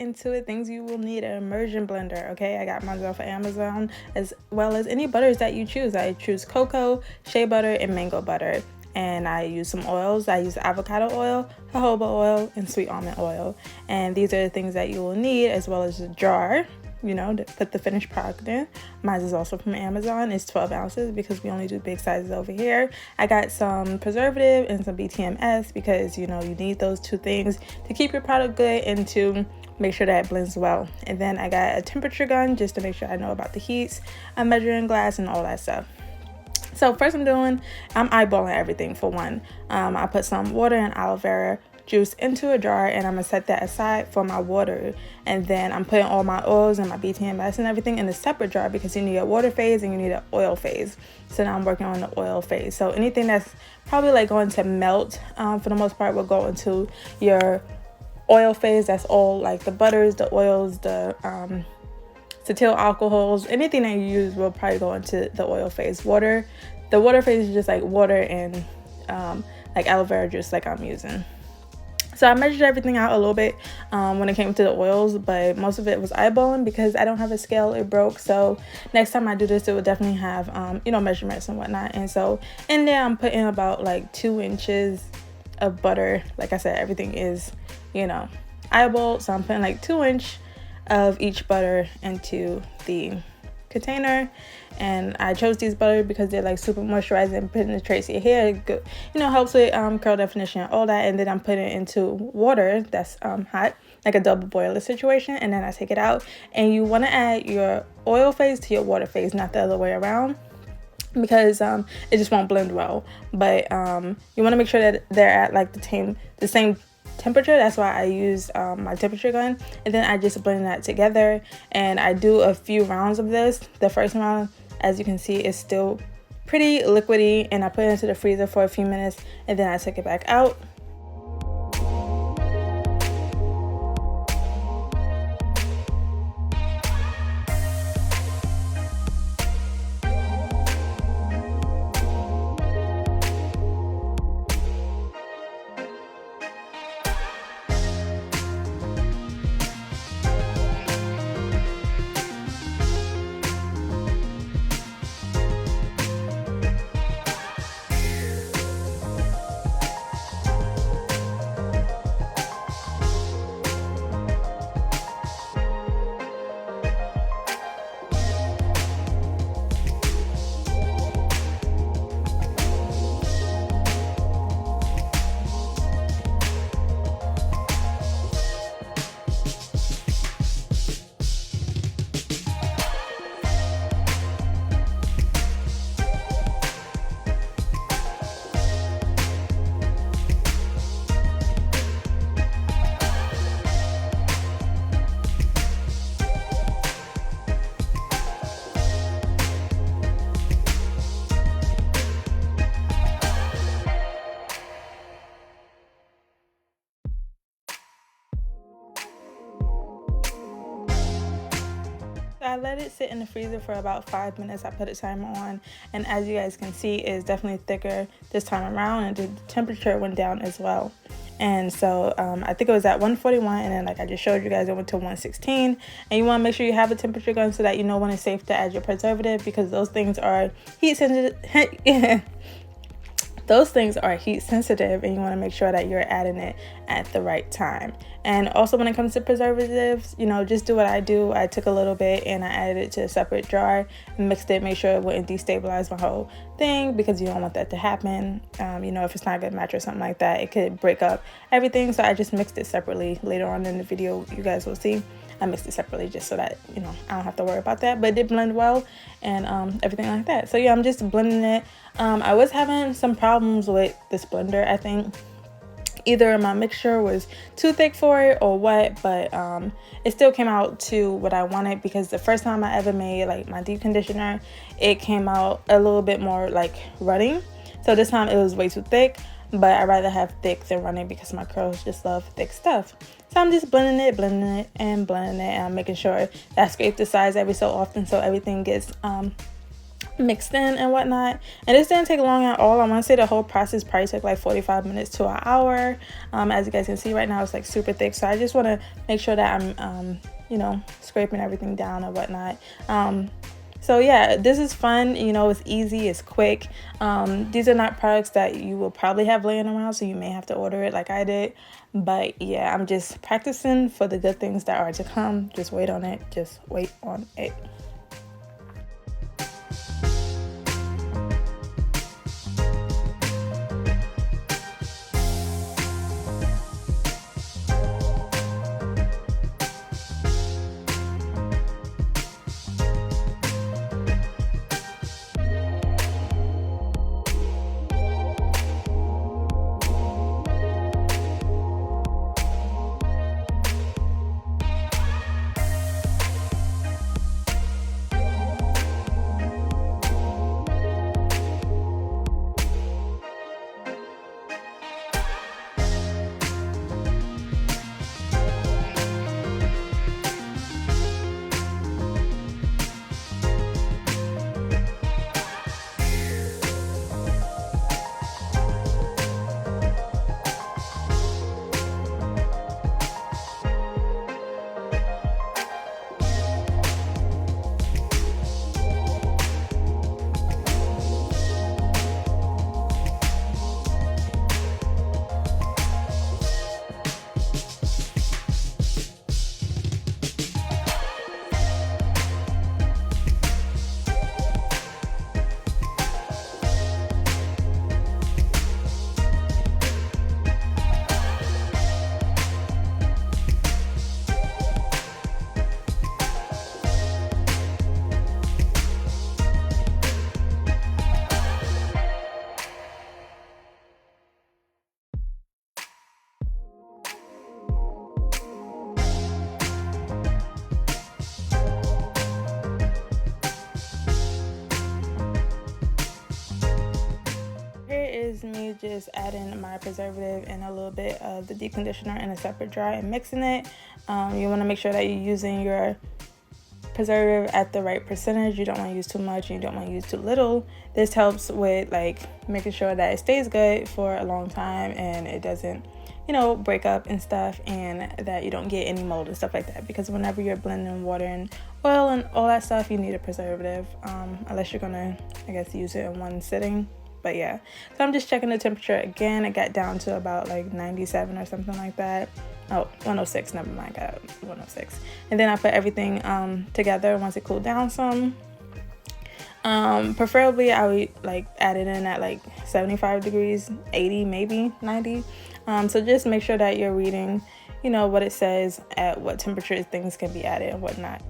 into it, things you will need: an immersion blender. Okay, I got mine off of Amazon, as well as any butters that you choose. I choose cocoa, shea butter, and mango butter. And I use some oils. I use avocado oil, jojoba oil, and sweet almond oil. And these are the things that you will need, as well as a jar, you know, to put the finished product in. Mine is also from Amazon. It's 12 ounces because we only do big sizes over here. I got some preservative and some BTMS because, you know, you need those two things to keep your product good and to make sure that it blends well. And then I got a temperature gun just to make sure I know about the heats, a measuring glass, and all that stuff. So first I'm eyeballing everything for one. I put some water and aloe vera juice into a jar, and I'm gonna set that aside for my water. And then I'm putting all my oils and my BTMS and everything in a separate jar because you need a water phase and you need an oil phase. So now I'm working on the oil phase. So anything that's probably like going to melt for the most part will go into your oil phase. That's all like the butters, the oils, the cetyl alcohols, anything that you use will probably go into the oil phase. The water phase is just like water and like aloe vera juice like I'm using. So I measured everything out a little bit when it came to the oils, but most of it was eyeballing because I don't have a scale. It broke. So next time I do this, it will definitely have you know, measurements and whatnot. And so in there I'm putting about like 2 inches of butter. Like I said, everything is, you know, eyeballed, so I'm putting like 2 inch of each butter into the container. And I chose these butter because they're like super moisturizing and penetrates your hair. Good, you know, helps with curl definition and all that. And then I'm putting it into water that's hot, like a double boiler situation. And then I take it out. And you want to add your oil phase to your water phase, not the other way around, because it just won't blend well. But you want to make sure that they're at like the same temperature. That's why I use my temperature gun, and then I just blend that together. And I do a few rounds of this. The first round, as you can see, is still pretty liquidy, and I put it into the freezer for a few minutes, and then I take it back out. I let it sit in the freezer for about 5 minutes. I put a timer on, and as you guys can see, it's definitely thicker this time around, and the temperature went down as well. And so I think it was at 141, and then like I just showed you guys, it went to 116. And you want to make sure you have a temperature gun so that you know when it's safe to add your preservative, because those things are heat sensitive. Those things are heat sensitive, and you want to make sure that you're adding it at the right time. And also when it comes to preservatives, you know, just do what I do. I took a little bit and I added it to a separate jar and mixed it, make sure it wouldn't destabilize my whole thing, because you don't want that to happen. You know, if it's not a good match or something like that, it could break up everything. So I just mixed it separately. Later on in the video, you guys will see I mixed it separately just so that, you know, I don't have to worry about that. But it did blend well and everything like that. So yeah, I'm just blending it. I was having some problems with this blender. I think either my mixture was too thick for it or what, but it still came out to what I wanted, because the first time I ever made like my deep conditioner, it came out a little bit more like running. So this time it was way too thick, but I'd rather have thick than running because my curls just love thick stuff. So I'm just blending it, and I'm making sure that I scrape the sides every so often so everything gets mixed in and whatnot. And this didn't take long at all. I want to say the whole process probably took like 45 minutes to an hour. As you guys can see right now, it's like super thick, so I just want to make sure that I'm you know, scraping everything down and whatnot. So yeah, this is fun. You know, it's easy, it's quick. These are not products that you will probably have laying around, so you may have to order it like I did. But yeah, I'm just practicing for the good things that are to come. Just wait on it. Just wait on it. Is me just adding my preservative and a little bit of the deep conditioner in a separate jar and mixing it. You want to make sure that you're using your preservative at the right percentage. You don't want to use too much, you don't want to use too little. This helps with like making sure that it stays good for a long time and it doesn't, you know, break up and stuff, and that you don't get any mold and stuff like that, because whenever you're blending water and oil and all that stuff, you need a preservative, unless you're gonna, I guess, use it in one sitting. But yeah, so I'm just checking the temperature again. It got down to about like 97 or something like that. Oh, 106, never mind, I got 106. And then I put everything together once it cooled down some. Preferably I would like add it in at like 75 degrees, 80, maybe 90. So just make sure that you're reading, you know, what it says at what temperature things can be added and whatnot.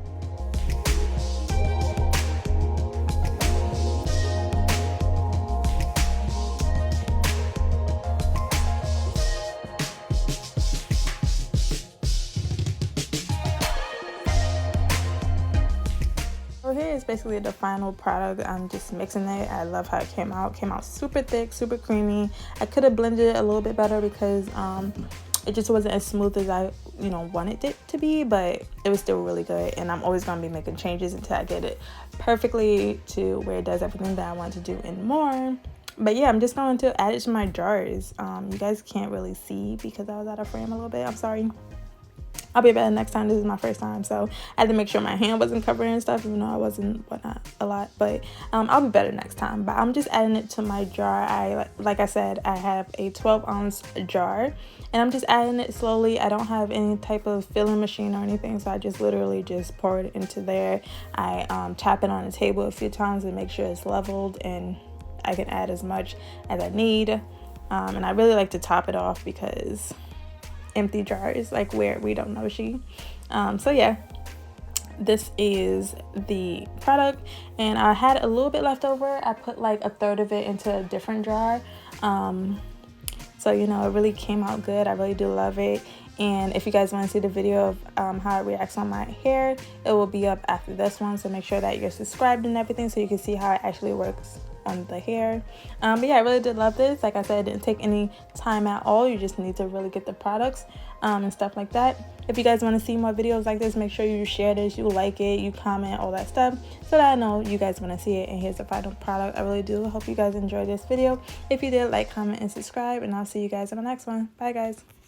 So here is basically the final product. I'm just mixing it. I love how it came out. Came out super thick, super creamy. I could have blended it a little bit better because it just wasn't as smooth as I, you know, wanted it to be, but it was still really good. And I'm always going to be making changes until I get it perfectly to where it does everything that I want to do and more. But yeah, I'm just going to add it to my jars. You guys can't really see because I was out of frame a little bit. I'm sorry. I'll be better next time. This is my first time, so I had to make sure my hand wasn't covered and stuff, even though I wasn't whatnot a lot. But I'll be better next time. But I'm just adding it to my jar. Like I said, I have a 12-ounce jar, and I'm just adding it slowly. I don't have any type of filling machine or anything, so I just literally just pour it into there. I tap it on the table a few times and make sure it's leveled, and I can add as much as I need. And I really like to top it off because empty jars, like where we don't know she. So yeah, this is the product, and I had a little bit left over. I put like a third of it into a different jar. So you know, it really came out good. I really do love it. And if you guys want to see the video of how it reacts on my hair, it will be up after this one. So make sure that you're subscribed and everything so you can see how it actually works on the hair. But yeah, I really did love this. Like I said, it didn't take any time at all. You just need to really get the products and stuff like that. If you guys want to see more videos like this, make sure you share this, you like it, you comment, all that stuff, so that I know you guys want to see it. And here's the final product. I really do hope you guys enjoyed this video. If you did, like, comment, and subscribe, and I'll see you guys in the next one. Bye guys.